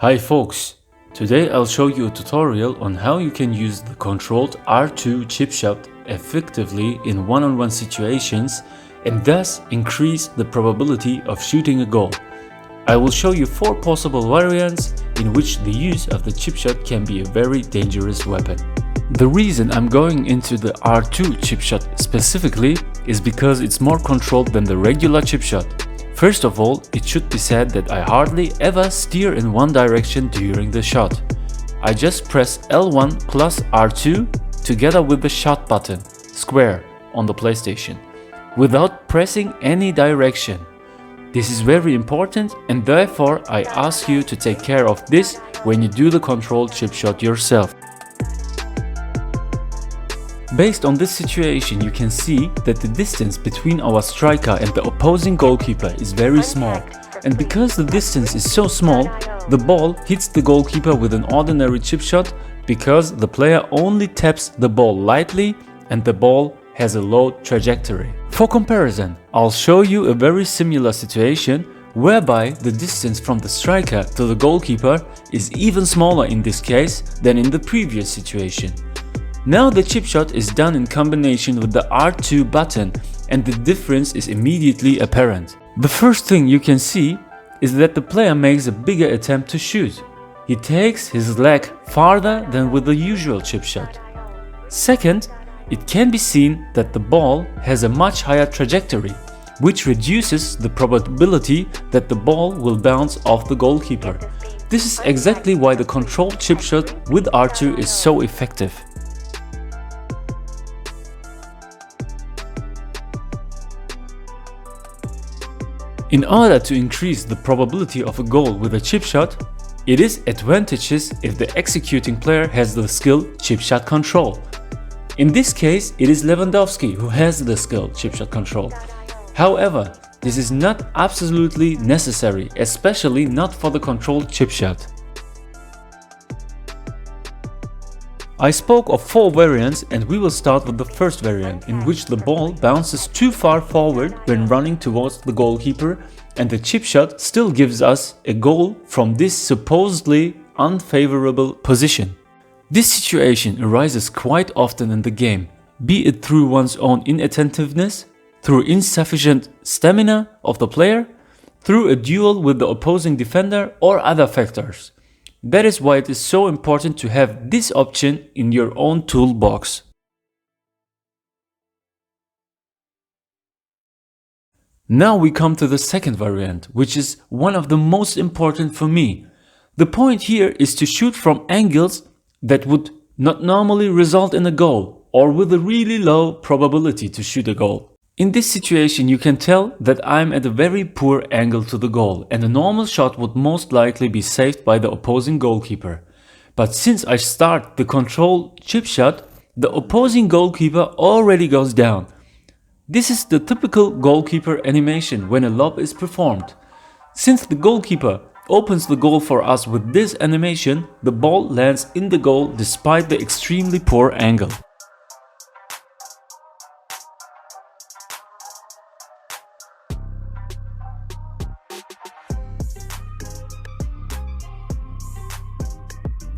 Hi folks, today I'll show you a tutorial on how you can use the controlled R2 chipshot effectively in one-on-one situations and thus increase the probability of shooting a goal. I will show you 4 possible variants in which the use of the chipshot can be a very dangerous weapon. The reason I'm going into the R2 chipshot specifically is because it's more controlled than the regular chipshot. First of all, it should be said that I hardly ever steer in one direction during the shot. I just press L1 plus R2 together with the shot button, square, on the PlayStation, without pressing any direction. This is very important and therefore I ask you to take care of this when you do the controlled chipshot yourself. Based on this situation, you can see that the distance between our striker and the opposing goalkeeper is very small. And because the distance is so small, the ball hits the goalkeeper with an ordinary chip shot because the player only taps the ball lightly and the ball has a low trajectory. For comparison, I'll show you a very similar situation whereby the distance from the striker to the goalkeeper is even smaller in this case than in the previous situation. Now the chipshot is done in combination with the R2 button and the difference is immediately apparent. The first thing you can see is that the player makes a bigger attempt to shoot. He takes his leg farther than with the usual chipshot. Second, it can be seen that the ball has a much higher trajectory, which reduces the probability that the ball will bounce off the goalkeeper. This is exactly why the controlled chipshot with R2 is so effective. In order to increase the probability of a goal with a chipshot, it is advantageous if the executing player has the skill chipshot control. In this case, it is Lewandowski who has the skill chipshot control. However, this is not absolutely necessary, especially not for the controlled chipshot. I spoke of 4 variants and we will start with the first variant, in which the ball bounces too far forward when running towards the goalkeeper and the chipshot still gives us a goal from this supposedly unfavorable position. This situation arises quite often in the game, be it through one's own inattentiveness, through insufficient stamina of the player, through a duel with the opposing defender or other factors. That is why it is so important to have this option in your own toolbox. Now we come to the second variant, which is one of the most important for me. The point here is to shoot from angles that would not normally result in a goal, or with a really low probability to shoot a goal. In this situation, you can tell that I'm at a very poor angle to the goal and a normal shot would most likely be saved by the opposing goalkeeper. But since I start the controlled chip shot, the opposing goalkeeper already goes down. This is the typical goalkeeper animation when a lob is performed. Since the goalkeeper opens the goal for us with this animation, the ball lands in the goal despite the extremely poor angle.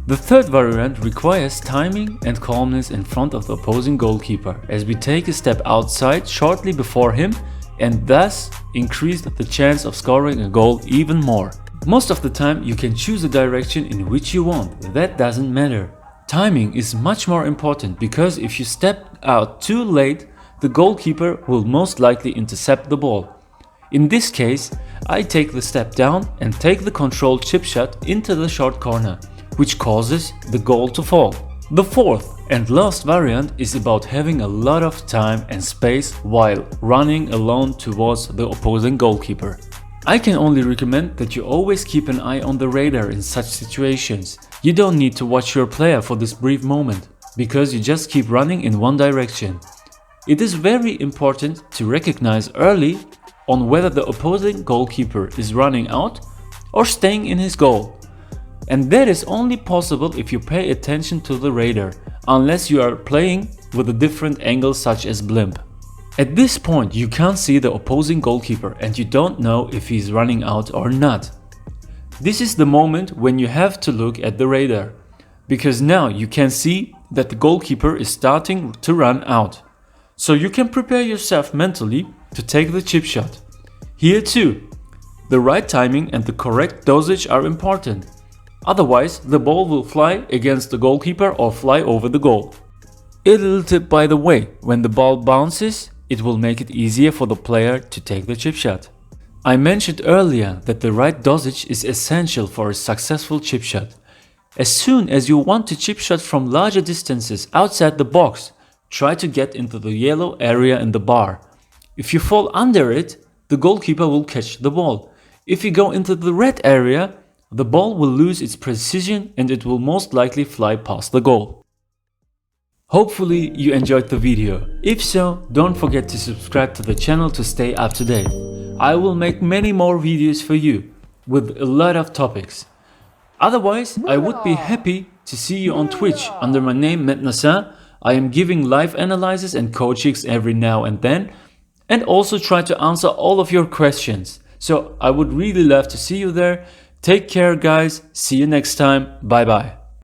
The third variant requires timing and calmness in front of the opposing goalkeeper as we take a step outside shortly before him and thus increase the chance of scoring a goal even more. Most of the time you can choose a direction in which you want, that doesn't matter. Timing is much more important because if you step out too late, the goalkeeper will most likely intercept the ball. In this case, I take the step down and take the controlled chip shot into the short corner, which causes the goal to fall. The fourth and last variant is about having a lot of time and space while running alone towards the opposing goalkeeper. I can only recommend that you always keep an eye on the radar in such situations. You don't need to watch your player for this brief moment, because you just keep running in one direction. It is very important to recognize early on whether the opposing goalkeeper is running out or staying in his goal. And that is only possible if you pay attention to the radar, unless you are playing with a different angle such as blimp. At this point you can't see the opposing goalkeeper and you don't know if he's running out or not. This is the moment when you have to look at the radar, because now you can see that the goalkeeper is starting to run out. So you can prepare yourself mentally to take the chip shot. Here too, the right timing and the correct dosage are important. Otherwise, the ball will fly against the goalkeeper or fly over the goal. A little tip by the way, when the ball bounces, it will make it easier for the player to take the chip shot. I mentioned earlier that the right dosage is essential for a successful chip shot. As soon as you want to chip shot from larger distances outside the box, try to get into the yellow area in the bar. If you fall under it, the goalkeeper will catch the ball. If you go into the red area, the ball will lose its precision and it will most likely fly past the goal. Hopefully you enjoyed the video. If so, don't forget to subscribe to the channel to stay up to date. I will make many more videos for you with a lot of topics. Otherwise, I would be happy to see you on Twitch under my name Metnasa. I am giving live analysis and coachings every now and then, and also try to answer all of your questions. So I would really love to see you there. Take care guys, see you next time, bye bye.